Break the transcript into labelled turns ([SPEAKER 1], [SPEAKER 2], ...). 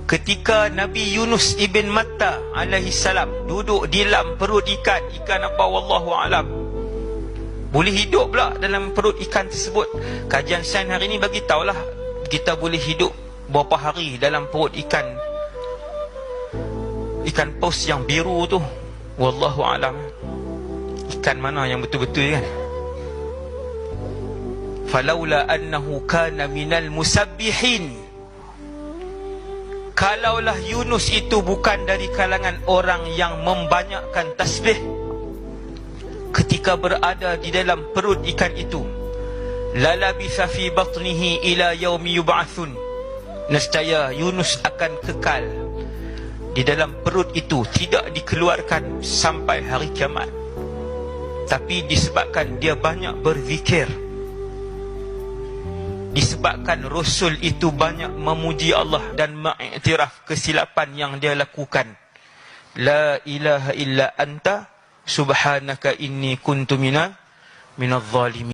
[SPEAKER 1] ketika Nabi Yunus ibn Matta alaihi salam duduk di dalam perut ikan apa wallahu alam, boleh hidup pula dalam perut ikan tersebut. Kajian sains hari ni bagi tahulah kita boleh hidup berapa hari dalam perut ikan paus yang biru tu, wallahu alam. Ikan mana yang betul-betul kan? Falaula annahu kana minal musabbihin, kalaulah Yunus itu bukan dari kalangan orang yang membanyakkan tasbih ketika berada di dalam perut ikan itu, lalabitha fi batnihi ila yaumi yub'atsun, nescaya Yunus akan kekal di dalam perut itu, tidak dikeluarkan sampai hari kiamat. Tapi disebabkan dia banyak berzikir, disebabkan Rasul itu banyak memuji Allah dan mengiktiraf kesilapan yang dia lakukan, la ilaha illa anta subhanaka inni kuntu minadh zalimin.